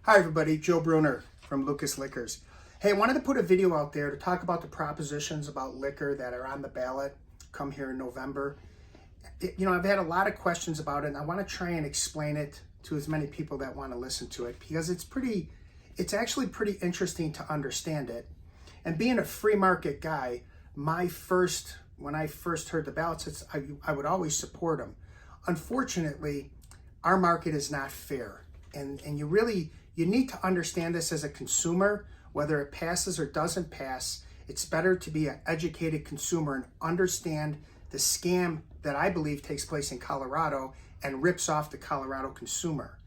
Hi everybody, Joe Bruner from Lucas Liquors. Hey, I wanted to put a video out there to talk about the propositions about liquor that are on the ballot come here in November. I've had a lot of questions about it, and I want to try and explain it to as many people that want to listen to it, because it's actually pretty interesting to understand it. And being a free market guy, when I first heard the ballots, I would always support them. Unfortunately, our market is not fair. And you need to understand this as a consumer, whether it passes or doesn't pass. It's better to be an educated consumer and understand the scam that I believe takes place in Colorado and rips off the Colorado consumer.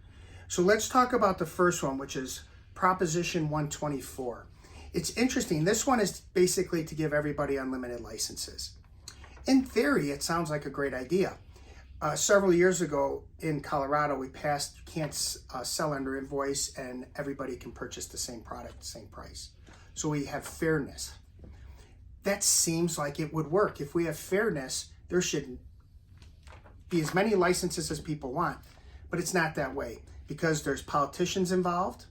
So let's talk about the first one, which is Proposition 124. It's interesting. This one is basically to give everybody unlimited licenses. In theory, it sounds like a great idea. Several years ago in Colorado, we passed you can't sell under invoice and everybody can purchase the same product, the same price. So we have fairness. That seems like it would work. If we have fairness, there should be as many licenses as people want. But it's not that way, because there's politicians involved,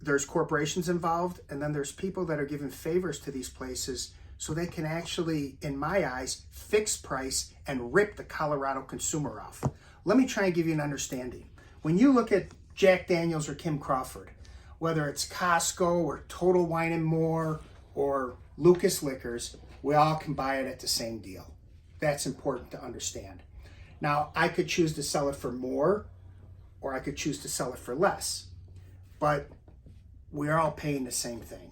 there's corporations involved, and then there's people that are giving favors to these places so they can actually, in my eyes, fix price and rip the Colorado consumer off. Let me try and give you an understanding. When you look at Jack Daniels or Kim Crawford, whether it's Costco or Total Wine & More or Lucas Liquors, we all can buy it at the same deal. That's important to understand. Now, I could choose to sell it for more, or I could choose to sell it for less, but we're all paying the same thing.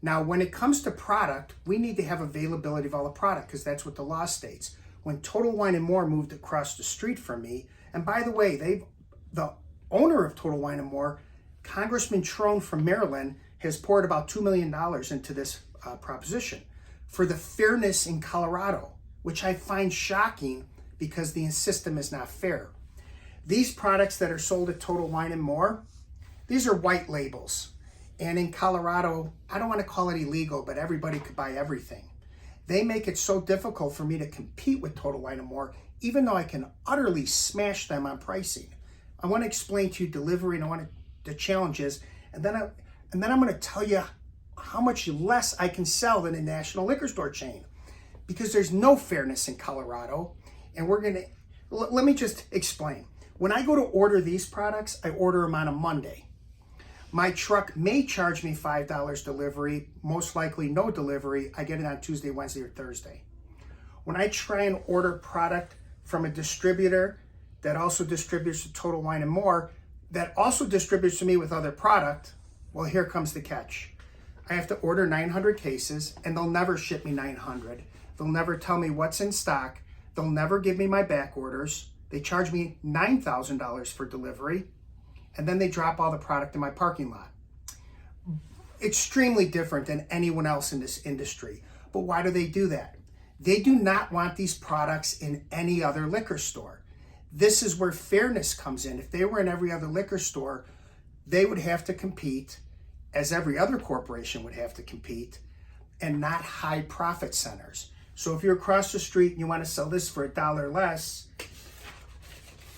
Now, when it comes to product, we need to have availability of all the product, because that's what the law states. When Total Wine & More moved across the street from me, and by the way, the owner of Total Wine & More, Congressman Trone from Maryland, has poured about $2 million into this proposition for the fairness in Colorado, which I find shocking because the system is not fair. These products that are sold at Total Wine & More, these are white labels. And in Colorado, I don't want to call it illegal, but everybody could buy everything. They make it so difficult for me to compete with Total Wine & More, even though I can utterly smash them on pricing. I want to explain to you delivery, and I want the challenges, and then I'm going to tell you how much less I can sell than a national liquor store chain, because there's no fairness in Colorado. And let me just explain. When I go to order these products, I order them on a Monday. My truck may charge me $5 delivery, most likely no delivery. I get it on Tuesday, Wednesday, or Thursday. When I try and order product from a distributor that also distributes to Total Wine & More, that also distributes to me with other product, well, here comes the catch. I have to order 900 cases, and they'll never ship me 900. They'll never tell me what's in stock. They'll never give me my back orders. They charge me $9,000 for delivery, and then they drop all the product in my parking lot. Extremely different than anyone else in this industry. But why do they do that? They do not want these products in any other liquor store. This is where fairness comes in. If they were in every other liquor store, they would have to compete, as every other corporation would have to compete, and not high profit centers. So if you're across the street and you want to sell this for $1 less,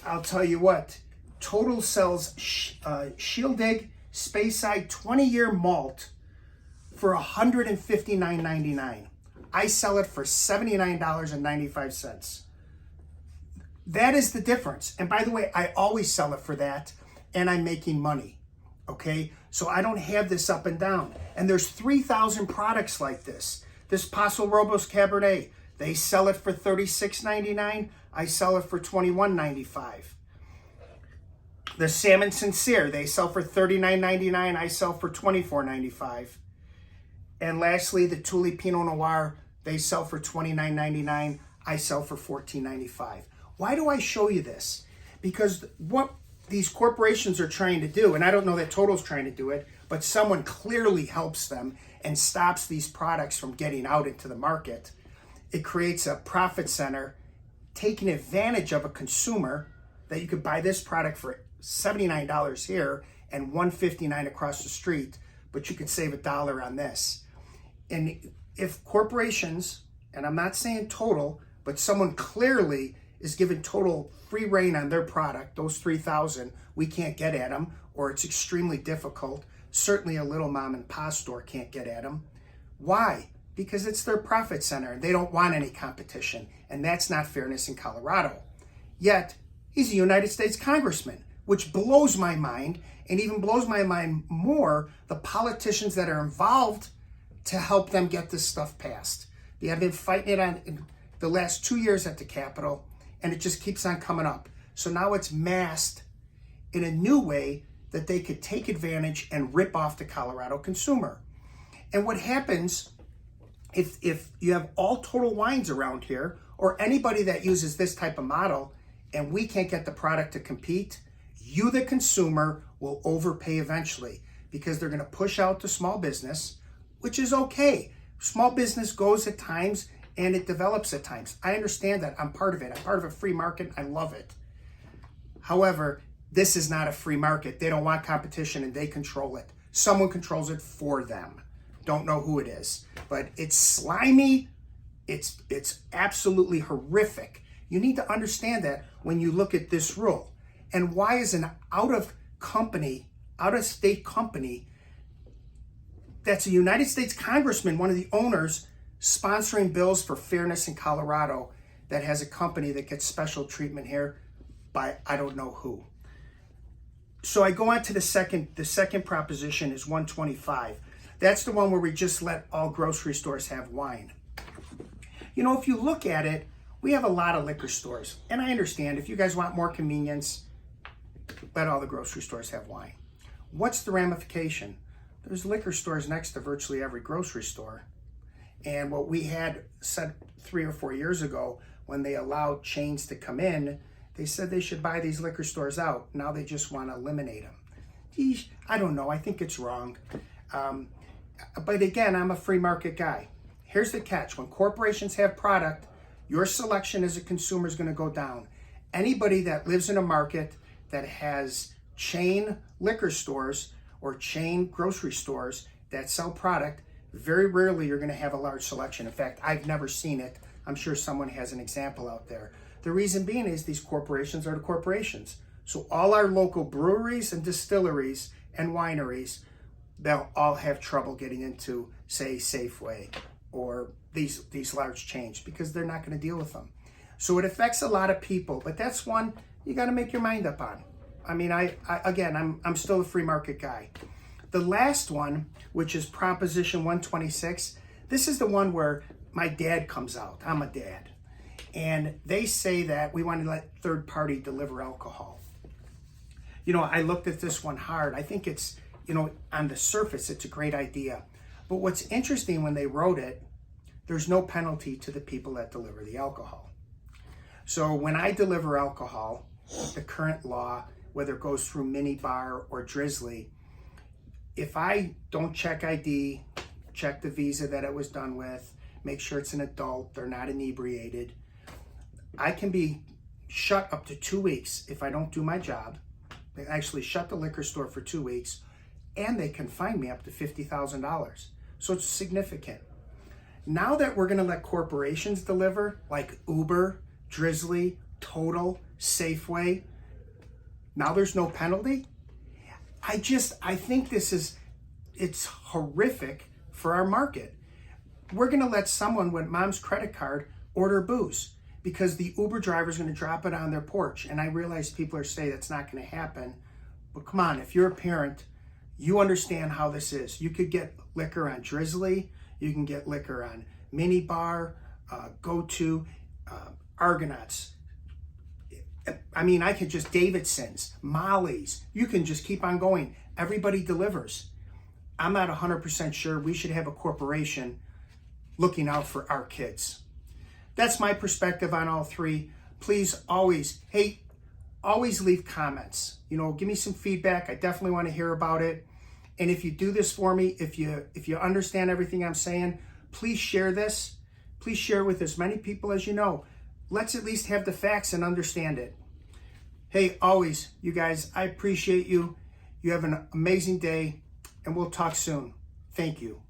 I'll tell you what, Total sells Shieldig Speyside 20-year malt for $159.99. I sell it for $79.95. That is the difference. And by the way, I always sell it for that, and I'm making money, okay? So I don't have this up and down. And there's 3,000 products like this. This Paso Robles Cabernet, they sell it for $36.99. I sell it for $21.95. The Salmon Sincere, they sell for $39.99. I sell for $24.95. And lastly, the Tully Pinot Noir, they sell for $29.99. I sell for $14.95. Why do I show you this? Because what these corporations are trying to do, and I don't know that Total's trying to do it, but someone clearly helps them and stops these products from getting out into the market. It creates a profit center taking advantage of a consumer that you could buy this product for $79 here and $159 across the street, but you could save $1 on this. And if corporations, and I'm not saying Total, but someone clearly is given total free reign on their product, those 3,000, we can't get at them, or it's extremely difficult. Certainly a little mom and pop store can't get at them. Why? Because it's their profit center. They don't want any competition, and that's not fairness in Colorado. Yet, he's a United States congressman, which blows my mind, and even blows my mind more the politicians that are involved to help them get this stuff passed. They have been fighting it on in the last 2 years at the Capitol, and it just keeps on coming up. So now it's masked in a new way that they could take advantage and rip off the Colorado consumer. And what happens if you have all Total Wines around here, or anybody that uses this type of model, and we can't get the product to compete, you, the consumer, will overpay eventually, because they're going to push out to small business, which is okay. Small business goes at times and it develops at times. I understand that. I'm part of it. I'm part of a free market. I love it. However, this is not a free market. They don't want competition and they control it. Someone controls it for them. Don't know who it is, but it's slimy. It's absolutely horrific. You need to understand that when you look at this rule. And why is an out-of-state company that's a United States congressman, one of the owners, sponsoring bills for fairness in Colorado, that has a company that gets special treatment here by I don't know who. So I go on to the second proposition is 125. That's the one where we just let all grocery stores have wine. You know, if you look at it, we have a lot of liquor stores. And I understand if you guys want more convenience, let all the grocery stores have wine. What's the ramification? There's liquor stores next to virtually every grocery store. And what we had said 3 or 4 years ago, when they allowed chains to come in, they said they should buy these liquor stores out. Now they just want to eliminate them. Geez, I don't know. I think it's wrong. But again, I'm a free market guy. Here's the catch. When corporations have product, your selection as a consumer is going to go down. Anybody that lives in a market that has chain liquor stores or chain grocery stores that sell product, very rarely you're going to have a large selection. In fact, I've never seen it. I'm sure someone has an example out there. The reason being is these corporations are the corporations. So all our local breweries and distilleries and wineries, they'll all have trouble getting into, say, Safeway or these large chains because they're not going to deal with them. So it affects a lot of people, but that's one you got to make your mind up on. I mean, I'm still a free market guy. The last one, which is Proposition 126, this is the one where my dad comes out. I'm a dad. And they say that we want to let third party deliver alcohol. You know, I looked at this one hard. I think it's, you know, on the surface, it's a great idea. But what's interesting when they wrote it, there's no penalty to the people that deliver the alcohol. So when I deliver alcohol, the current law, whether it goes through minibar or Drizzly, if I don't check ID, check the visa that it was done with, make sure it's an adult, they're not inebriated, I can be shut up to 2 weeks if I don't do my job. They actually shut the liquor store for 2 weeks, and they can fine me up to $50,000. So it's significant. Now that we're going to let corporations deliver, like Uber, Drizzly, Total, Safeway, now there's no penalty. I think it's horrific for our market. We're going to let someone with mom's credit card order booze because the Uber driver is going to drop it on their porch. And I realize people are saying that's not going to happen. But come on, if you're a parent, you understand how this is. You could get liquor on Drizzly. You can get liquor on Minibar, Go-To, Argonauts. I mean, I could just Davidson's, Molly's. You can just keep on going. Everybody delivers. I'm not 100% sure we should have a corporation looking out for our kids. That's my perspective on all three. Please always leave comments. You know, give me some feedback. I definitely want to hear about it. And if you do this for me, if you understand everything I'm saying, please share this. Please share with as many people as you know. Let's at least have the facts and understand it. Hey, always, you guys, I appreciate you. You have an amazing day, and we'll talk soon. Thank you.